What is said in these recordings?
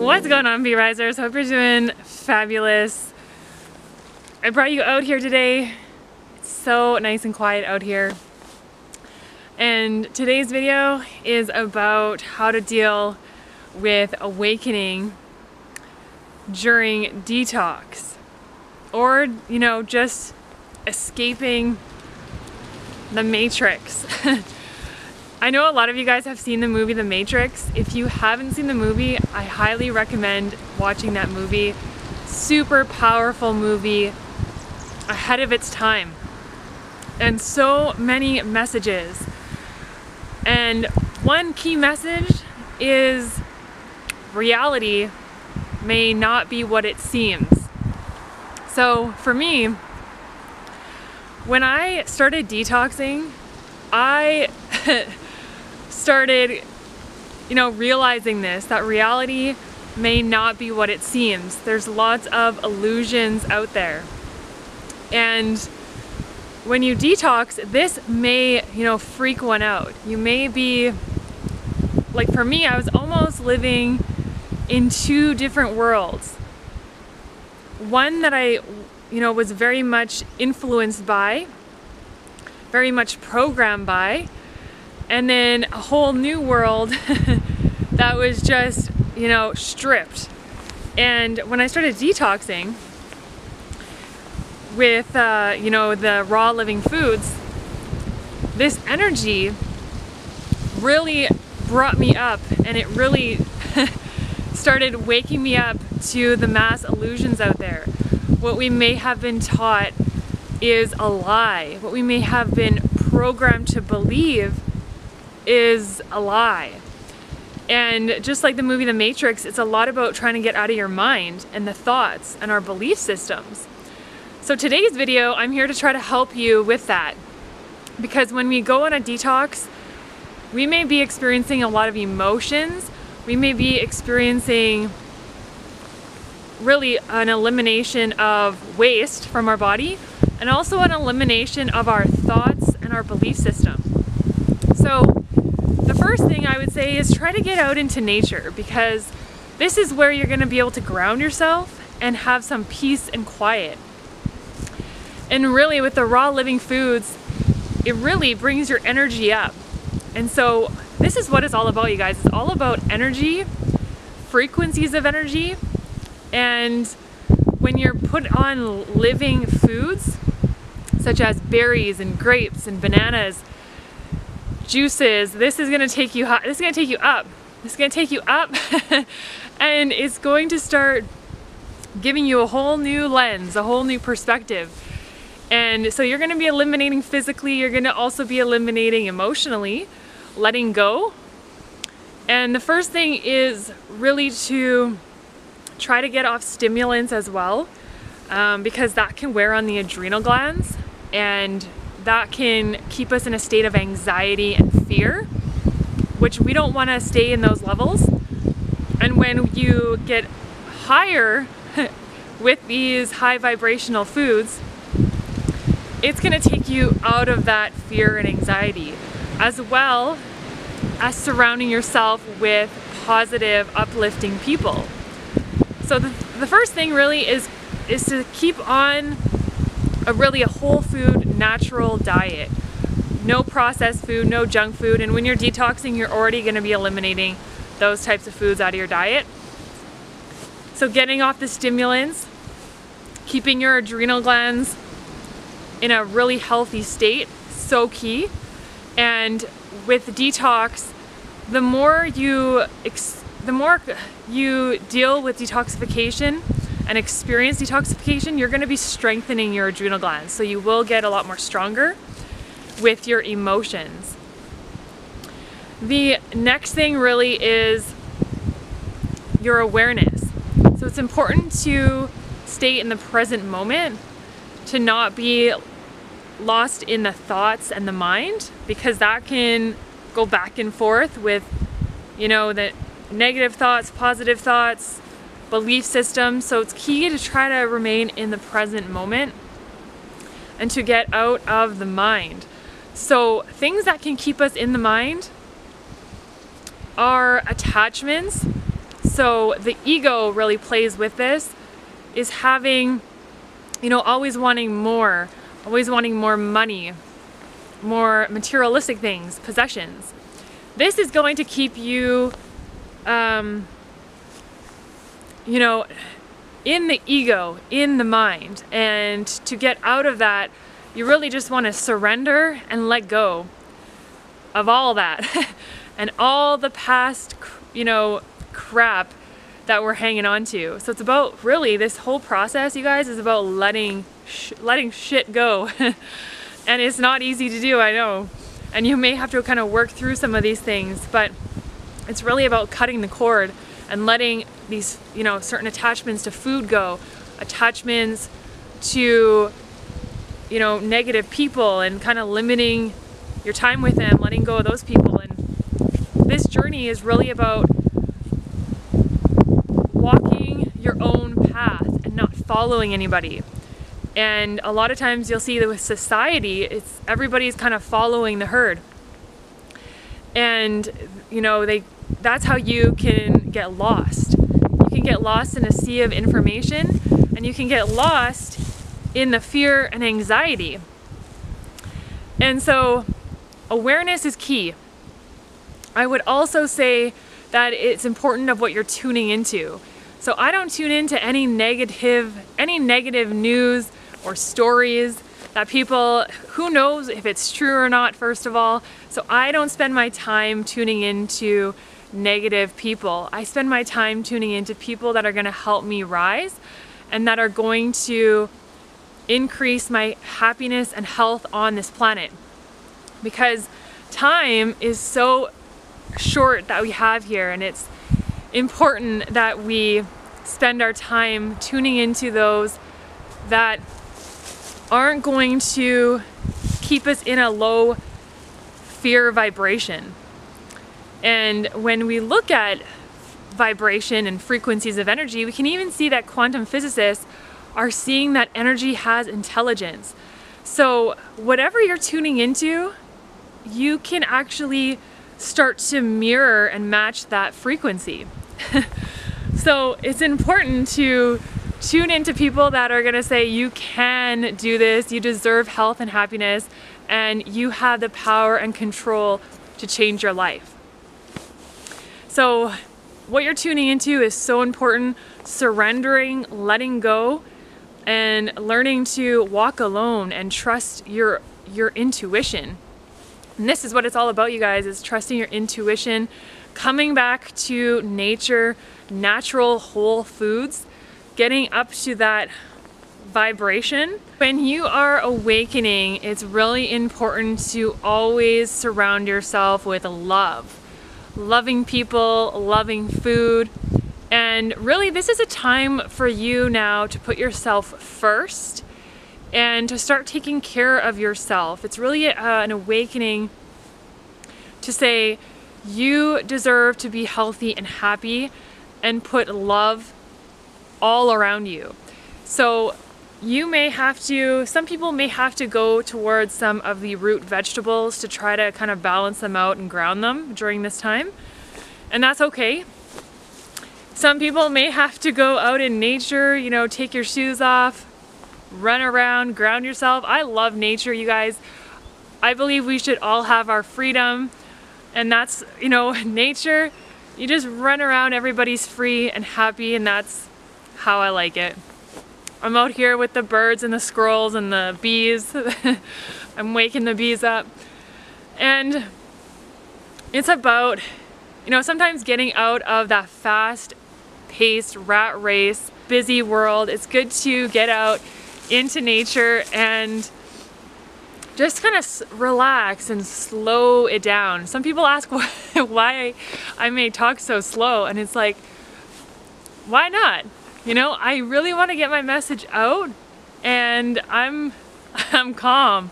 What's going on, bee risers? Hope you're doing fabulous. I brought you out here today. It's so nice and quiet out here. And today's video is about how to deal with awakening during detox, or just escaping the Matrix. I know a lot of you guys have seen the movie The Matrix. If you haven't seen the movie, I highly recommend watching that movie. Super powerful movie, ahead of its time, and so many messages. And one key message is reality may not be what it seems. So for me, when I started detoxing, I started realizing that reality may not be what it seems. There's lots of illusions out there, and when you detox, this may freak one out. You may be like, for me, I was almost living in two different worlds. One that I was very much influenced by, very much programmed by, and then a whole new world that was just stripped. And when I started detoxing with the raw living foods, this energy really brought me up, and it really started waking me up to the mass illusions out there. What we may have been taught is a lie. What we may have been programmed to believe is a lie. And just like the movie The Matrix, it's a lot about trying to get out of your mind and the thoughts and our belief systems. So today's video, I'm here to try to help you with that. Because when we go on a detox, we may be experiencing a lot of emotions. We may be experiencing really an elimination of waste from our body, and also an elimination of our thoughts and our belief system. So the first thing I would say is try to get out into nature, because this is where you're going to be able to ground yourself and have some peace and quiet. And really, with the raw living foods, it really brings your energy up. And so this is what it's all about, you guys. It's all about energy, frequencies of energy. And when you're put on living foods, such as berries and grapes and bananas, juices, this is going to take you high. This is going to take you up. This is going to take you up and it's going to start giving you a whole new lens, a whole new perspective. And so you're going to be eliminating physically, you're going to also be eliminating emotionally, letting go. And the first thing is really to try to get off stimulants as well, because that can wear on the adrenal glands, and that can keep us in a state of anxiety and fear, which we don't want to stay in those levels. And when you get higher with these high vibrational foods, it's going to take you out of that fear and anxiety, as well as surrounding yourself with positive, uplifting people. So the first thing really is to keep on a whole food, natural diet. No processed food, no junk food. And when you're detoxing, you're already going to be eliminating those types of foods out of your diet. So getting off the stimulants, keeping your adrenal glands in a really healthy state, so key. And with detox, the more you deal with detoxification and experience detoxification, you're going to be strengthening your adrenal glands. So you will get a lot more stronger with your emotions. The next thing really is your awareness. So it's important to stay in the present moment, to not be lost in the thoughts and the mind, because that can go back and forth with the negative thoughts, positive thoughts, belief systems. So it's key to try to remain in the present moment and to get out of the mind. So things that can keep us in the mind are attachments, So the ego really plays with this, is having, you know, always wanting more money, more materialistic things, possessions. This is going to keep you, you know, in the ego, in the mind. And to get out of that, you really just want to surrender and let go of all that and all the past, you know, crap that we're hanging on to. So it's about, really, this whole process, you guys, is about letting shit go. And it's not easy to do, I know. And you may have to kind of work through some of these things, but it's really about cutting the cord and letting these, you know, certain attachments to food go, attachments to, you know, negative people, and kind of limiting your time with them, letting go of those people. And this journey is really about walking your own path and not following anybody. And a lot of times you'll see that with society, it's everybody's kind of following the herd. And, you know, that's how you can get lost. You can get lost in a sea of information, and you can get lost in the fear and anxiety. And so awareness is key. I would also say that it's important of what you're tuning into. So I don't tune into any negative news or stories that people, who knows if it's true or not, first of all. So I don't spend my time tuning into negative people. I spend my time tuning into people that are going to help me rise and that are going to increase my happiness and health on this planet. Because time is so short that we have here, and it's important that we spend our time tuning into those that aren't going to keep us in a low fear vibration. And when we look at vibration and frequencies of energy, we can even see that quantum physicists are seeing that energy has intelligence. So whatever you're tuning into, you can actually start to mirror and match that frequency. So it's important to tune into people that are going to say you can do this, you deserve health and happiness, and you have the power and control to change your life. So what you're tuning into is so important. Surrendering, letting go, and learning to walk alone and trust your intuition. And this is what it's all about, you guys, is trusting your intuition, coming back to nature, natural whole foods, getting up to that vibration. When you are awakening, it's really important to always surround yourself with love. Loving people, loving food. And really, this is a time for you now to put yourself first and to start taking care of yourself. It's really an awakening to say you deserve to be healthy and happy and put love all around you. So you may have to, some people may have to go towards some of the root vegetables to try to kind of balance them out and ground them during this time. And that's okay. Some people may have to go out in nature, you know, take your shoes off, run around, ground yourself. I love nature, you guys. I believe we should all have our freedom. And that's, you know, nature, you just run around, everybody's free and happy, and that's how I like it. I'm out here with the birds and the squirrels and the bees. I'm waking the bees up. And it's about, you know, sometimes getting out of that fast-paced rat race, busy world. It's good to get out into nature and just kind of relax and slow it down. Some people ask why I may talk so slow, and it's like, why not? You know, I really want to get my message out, and I'm calm.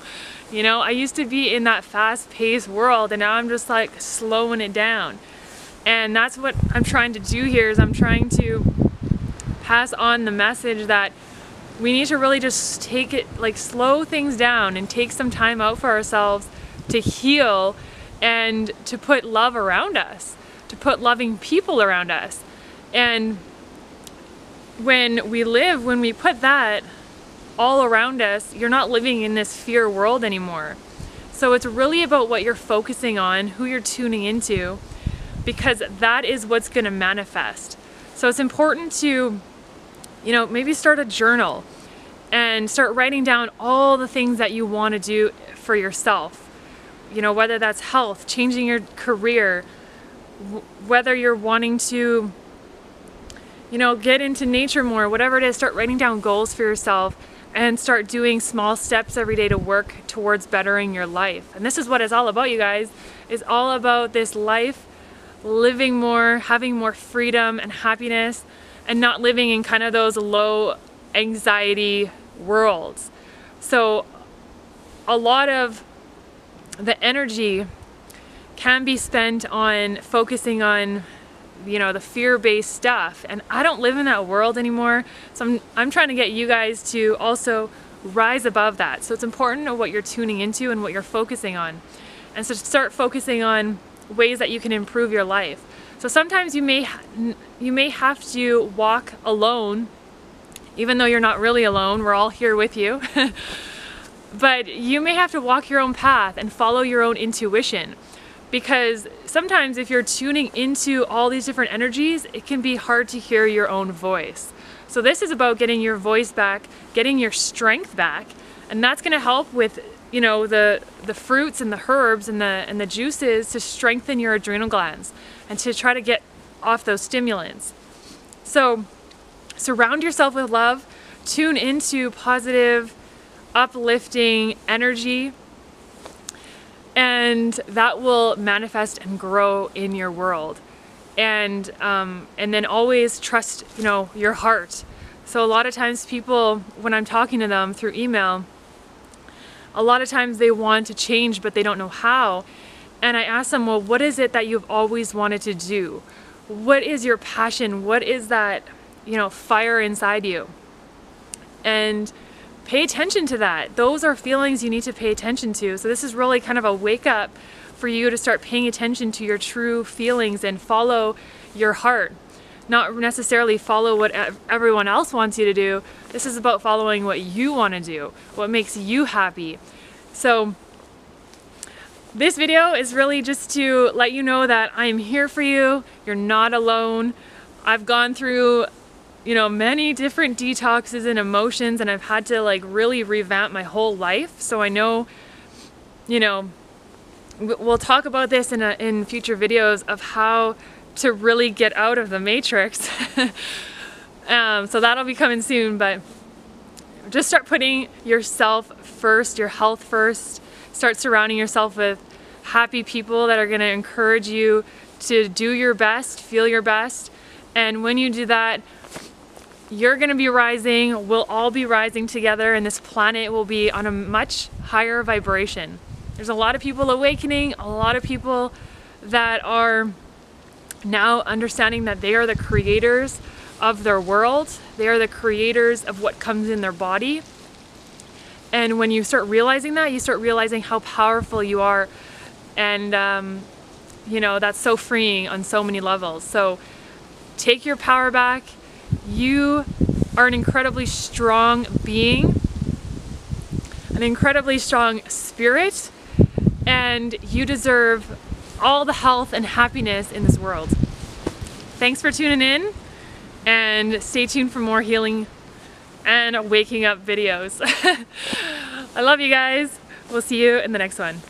You know, I used to be in that fast-paced world, and now I'm just like slowing it down. And that's what I'm trying to do here, is I'm trying to pass on the message that we need to really just take it, like slow things down and take some time out for ourselves to heal and to put love around us, to put loving people around us. And when we put that all around us, you're not living in this fear world anymore. So it's really about what you're focusing on, who you're tuning into, because that is what's going to manifest. So it's important to, maybe start a journal and start writing down all the things that you want to do for yourself. Whether that's health, changing your career, whether you're wanting to, get into nature more, whatever it is, start writing down goals for yourself and start doing small steps every day to work towards bettering your life. And this is what it's all about, you guys. It's all about this life, living more, having more freedom and happiness, and not living in kind of those low anxiety worlds. So a lot of the energy can be spent on focusing on the fear-based stuff, and I don't live in that world anymore. So I'm trying to get you guys to also rise above that. So it's important to what you're tuning into and what you're focusing on, and so start focusing on ways that you can improve your life. So sometimes you may have to walk alone, even though you're not really alone. We're all here with you. But you may have to walk your own path and follow your own intuition, because sometimes if you're tuning into all these different energies, it can be hard to hear your own voice. So this is about getting your voice back, getting your strength back, and that's going to help with the fruits and the herbs and the juices to strengthen your adrenal glands and to try to get off those stimulants. So surround yourself with love, tune into positive, uplifting energy, and that will manifest and grow in your world. And then always trust your heart. So a lot of times people, when I'm talking to them through email, a lot of times they want to change but they don't know how. And I ask them, well, what is it that you've always wanted to do? What is your passion? What is that fire inside you? And pay attention to that. Those are feelings you need to pay attention to. So this is really kind of a wake up for you to start paying attention to your true feelings and follow your heart. Not necessarily follow what everyone else wants you to do. This is about following what you want to do, what makes you happy. So this video is really just to let you know that I'm here for you. You're not alone. I've gone through many different detoxes and emotions, and I've had to really revamp my whole life. So I know, we'll talk about this in future videos of how to really get out of the matrix. So that'll be coming soon, but just start putting yourself first, your health first. Start surrounding yourself with happy people that are going to encourage you to do your best, feel your best. And when you do that, you're going to be rising, we'll all be rising together, and this planet will be on a much higher vibration. There's a lot of people awakening, a lot of people that are now understanding that they are the creators of their world. They are the creators of what comes in their body. And when you start realizing that, you start realizing how powerful you are. And, that's so freeing on so many levels. So take your power back. You are an incredibly strong being, an incredibly strong spirit, and you deserve all the health and happiness in this world. Thanks for tuning in, and stay tuned for more healing and waking up videos. I love you guys. We'll see you in the next one.